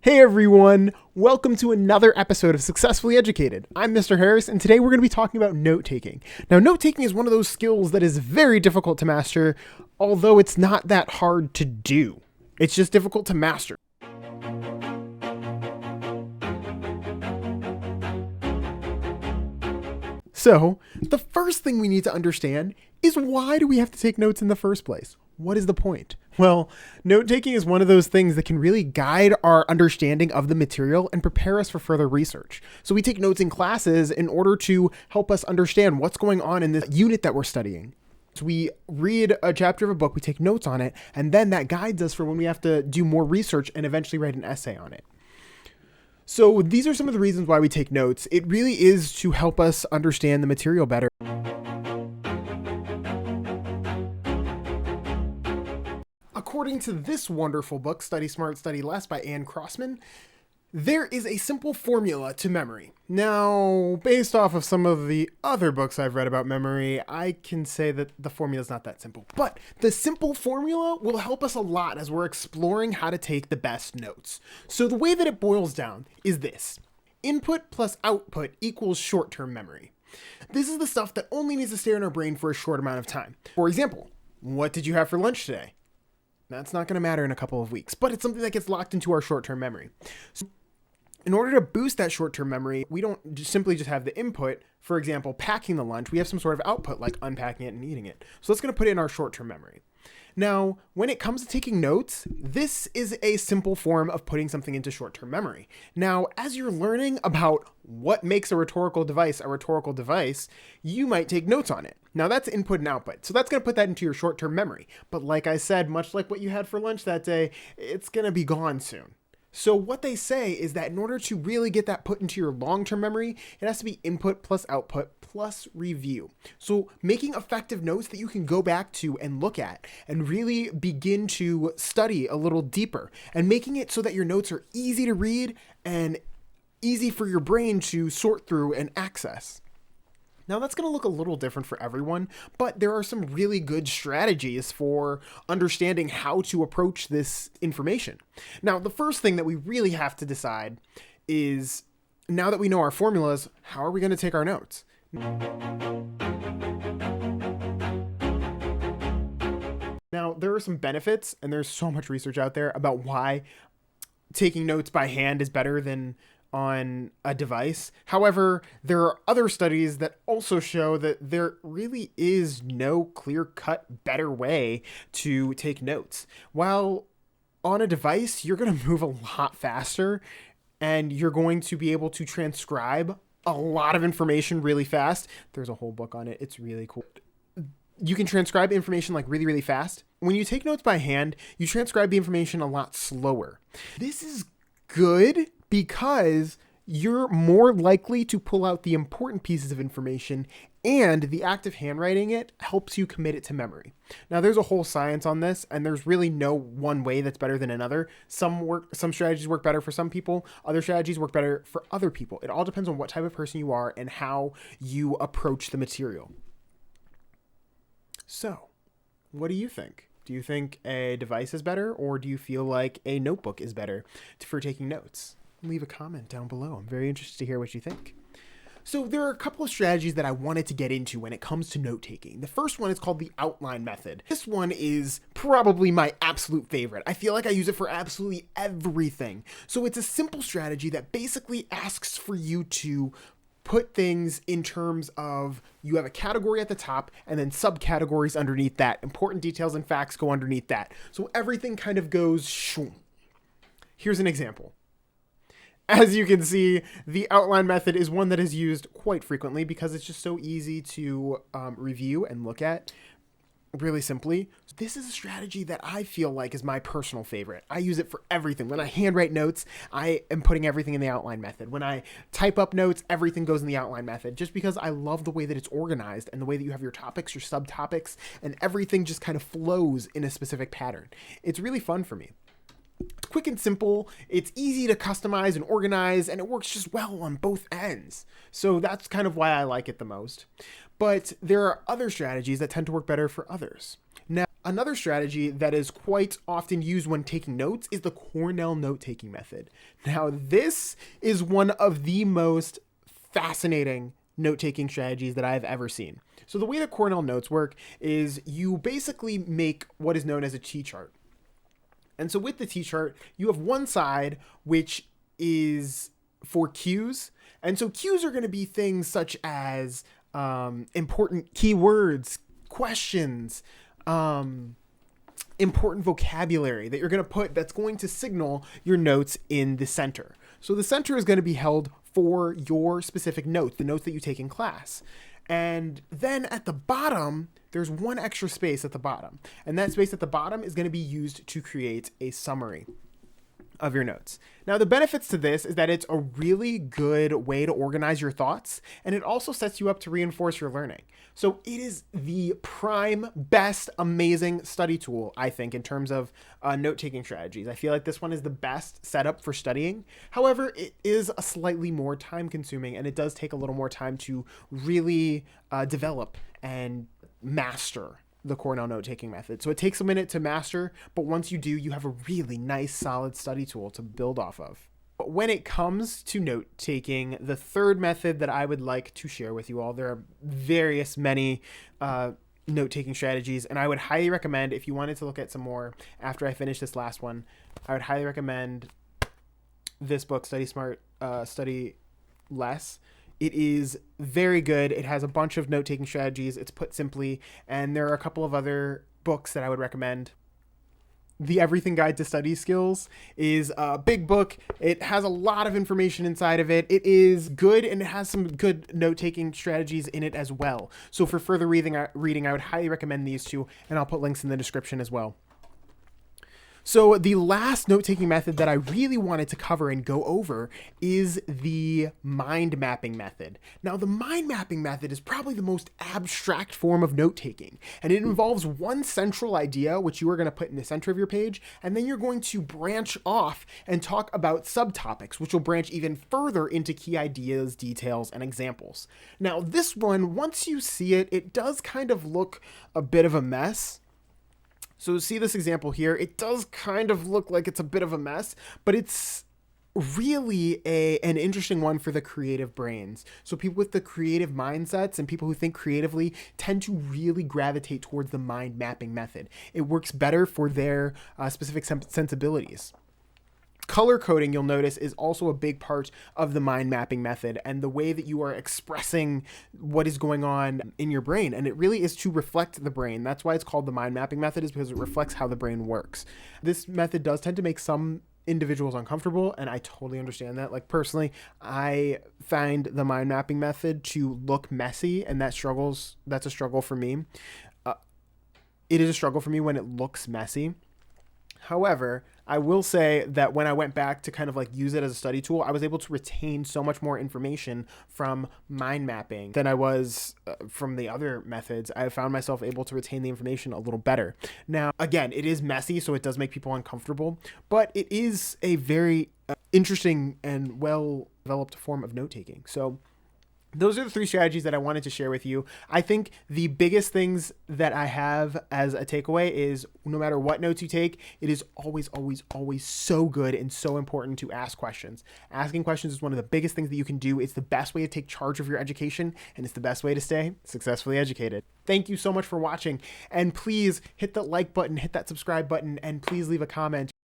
Hey everyone, welcome to another episode of Successfully Educated. I'm Mr. Harris, and today we're going to be talking about note-taking. Now, note-taking is one of those skills that is very difficult to master, although it's not that hard to do. It's just difficult to master. So, the first thing we need to understand is why do we have to take notes in the first place? What is the point? Well, note-taking is one of those things that can really guide our understanding of the material and prepare us for further research. So we take notes in classes in order to help us understand what's going on in this unit that we're studying. So we read a chapter of a book, we take notes on it, and then that guides us for when we have to do more research and eventually write an essay on it. So these are some of the reasons why we take notes. It really is to help us understand the material better. According to this wonderful book, Study Smart, Study Less by Anne Crossman, there is a simple formula to memory. Now, based off of some of the other books I've read about memory, I can say that the formula is not that simple. But the simple formula will help us a lot as we're exploring how to take the best notes. So the way that it boils down is this. Input plus output equals short-term memory. This is the stuff that only needs to stay in our brain for a short amount of time. For example, what did you have for lunch today? That's not going to matter in a couple of weeks, but it's something that gets locked into our short-term memory. So in order to boost that short-term memory, we don't simply just have the input, for example, packing the lunch. We have some sort of output like unpacking it and eating it. So that's going to put it in our short-term memory. Now, when it comes to taking notes, this is a simple form of putting something into short-term memory. Now, as you're learning about what makes a rhetorical device, you might take notes on it. Now, that's input and output. So that's going to put that into your short-term memory. But like I said, much like what you had for lunch that day, it's going to be gone soon. So what they say is that in order to really get that put into your long-term memory, it has to be input plus output plus review. So making effective notes that you can go back to and look at and really begin to study a little deeper, and making it so that your notes are easy to read and easy for your brain to sort through and access. Now that's going to look a little different for everyone, but there are some really good strategies for understanding how to approach this information. Now, the first thing that we really have to decide is, now that we know our formulas, how are we going to take our notes? Now, there are some benefits, and there's so much research out there about why taking notes by hand is better than on a device. However, there are other studies that also show that there really is no clear-cut better way to take notes. While on a device, you're going to move a lot faster, and you're going to be able to transcribe a lot of information really fast. There's a whole book on it. It's really cool. You can transcribe information like really, really fast. When you take notes by hand, you transcribe the information a lot slower. This is good because you're more likely to pull out the important pieces of information, and the act of handwriting it helps you commit it to memory. Now, there's a whole science on this, and there's really no one way that's better than another. Some strategies work better for some people, other strategies work better for other people. It all depends on what type of person you are and how you approach the material. So, what do you think? Do you think a device is better, or do you feel like a notebook is better for taking notes? Leave a comment down below. I'm very interested to hear what you think. So there are a couple of strategies that I wanted to get into when it comes to note-taking. The first one is called the outline method. This one is probably my absolute favorite. I feel like I use it for absolutely everything. So it's a simple strategy that basically asks for you to put things in terms of, you have a category at the top and then subcategories underneath that. Important details and facts go underneath that. So everything kind of goes shoom. Here's an example. As you can see, the outline method is one that is used quite frequently because it's just so easy to review and look at really simply. This is a strategy that I feel like is my personal favorite. I use it for everything. When I handwrite notes, I am putting everything in the outline method. When I type up notes, everything goes in the outline method, just because I love the way that it's organized and the way that you have your topics, your subtopics, and everything just kind of flows in a specific pattern. It's really fun for me. It's quick and simple, it's easy to customize and organize, and it works just well on both ends. So that's kind of why I like it the most. But there are other strategies that tend to work better for others. Now, Another strategy that is quite often used when taking notes is the Cornell note-taking method. Now, this is one of the most fascinating note-taking strategies that I've ever seen. So the way that Cornell notes work is you basically make what is known as a T-chart. And so with the T-chart, you have one side which is for cues. And so cues are going to be things such as important keywords, questions, important vocabulary that you're going to put that's going to signal your notes in the center. So the center is going to be held for your specific notes, the notes that you take in class. And then at the bottom, there's one extra space at the bottom. And that space at the bottom is going to be used to create a summary of your notes. Now, the benefits to this is that it's a really good way to organize your thoughts, and it also sets you up to reinforce your learning. So it is the prime, best, amazing study tool, I think, in terms of note-taking strategies. I feel like this one is the best setup for studying. However, it is a slightly more time-consuming, and it does take a little more time to really develop and master the Cornell note-taking method. So it takes a minute to master, but once you do, you have a really nice, solid study tool to build off of. But when it comes to note-taking, the third method that I would like to share with you all, there are many note-taking strategies, and I would highly recommend, if you wanted to look at some more after I finish this last one, I would highly recommend this book, Study Smart, Study Less. It is very good. It has a bunch of note-taking strategies. It's put simply, and there are a couple of other books that I would recommend. The Everything Guide to Study Skills is a big book. It has a lot of information inside of it. It is good, and it has some good note-taking strategies in it as well. So for further reading, I would highly recommend these two, and I'll put links in the description as well. So the last note-taking method that I really wanted to cover and go over is the mind mapping method. Now, the mind mapping method is probably the most abstract form of note-taking, and it involves one central idea, which you are going to put in the center of your page, and then you're going to branch off and talk about subtopics, which will branch even further into key ideas, details, and examples. Now, this one, once you see it, it does kind of look a bit of a mess. So see this example here, it does kind of look like it's a bit of a mess, but it's really an interesting one for the creative brains. So people with the creative mindsets and people who think creatively tend to really gravitate towards the mind mapping method. It works better for their specific sensibilities. Color coding, you'll notice, is also a big part of the mind mapping method and the way that you are expressing what is going on in your brain. And it really is to reflect the brain. That's why it's called the mind mapping method, is because it reflects how the brain works. This method does tend to make some individuals uncomfortable, and I totally understand that. Like personally, I find the mind mapping method to look messy, and that's a struggle for me. It is a struggle for me when it looks messy. However, I will say that when I went back to kind of like use it as a study tool, I was able to retain so much more information from mind mapping than I was from the other methods. I found myself able to retain the information a little better. Now, again, it is messy, so it does make people uncomfortable, but it is a very interesting and well-developed form of note-taking. So those are the three strategies that I wanted to share with you. I think the biggest things that I have as a takeaway is no matter what notes you take, it is always, always, always so good and so important to ask questions. Asking questions is one of the biggest things that you can do. It's the best way to take charge of your education, and it's the best way to stay successfully educated. Thank you so much for watching, and please hit that like button, hit that subscribe button, and please leave a comment.